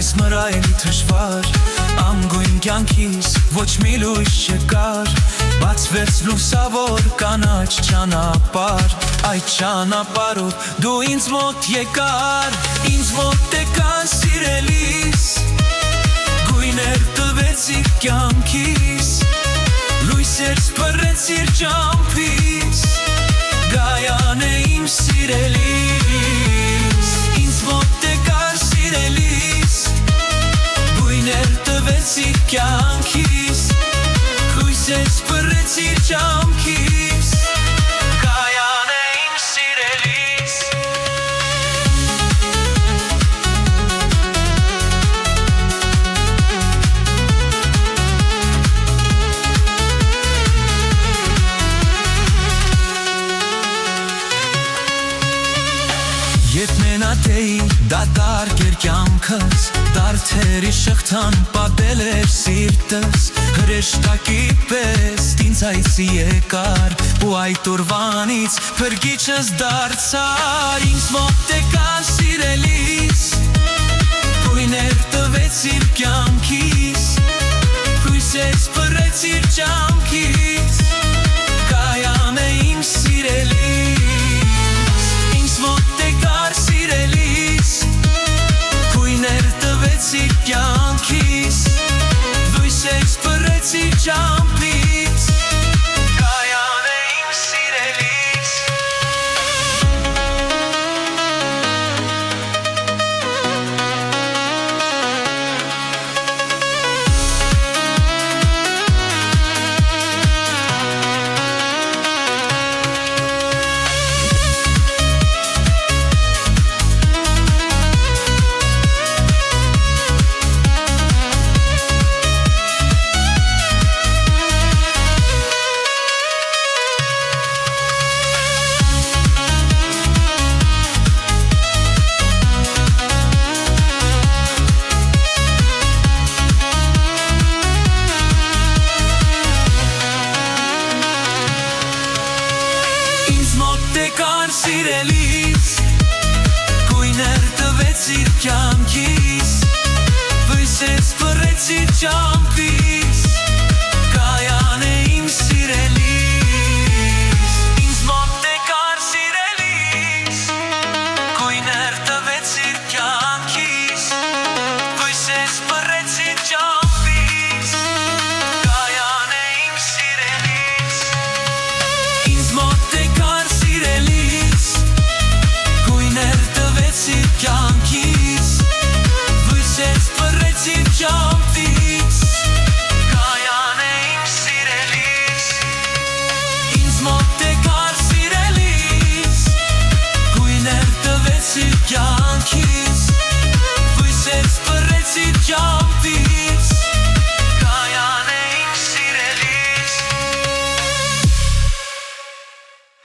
Այս մրայելի թշվար ամգույն կյանքիս ոչ մի լույս չկար Բացվեց լուսավոր կանաչ ճանապարհ Այդ ճանապարհով դու ինձ մոտ եկար Ինձ մոտ եկար սիրելիս Գույներ տվեցիր կյանքիս Լույսեր սփռեցիր ճամփից Գայան է իմ սիրելիս Ինձ մոտ եկար սիրելիս Գույներ տվեցիր կյանքիս Լույսեր սփռեցիր ճամփից Գայան է իմ սիրելիս Երբ մենատեի դատարկ էր կյանքս Դարդերի շղթան պատել էր սիրտս Հրեշտակի պես ինձ այսի եկար Ու այդ օրվանից փրկիչս դարձար Ինձ մոտ եկար սիրելիս Գույներ տվեցիր կյանքիս Լույսեր սփռեցիր ճամփից Գայան է իմ սիրելիս Ինձ մոտ եկար սիրելիս Գույներ տվեցիր կյանքիս Լույսեր սփռեցիր ճամփից Գայան է իմ սիրելիս Սիրելիս Գույներ տվեցիր կյանքիս Լույսեր սփռեցիր ճամփից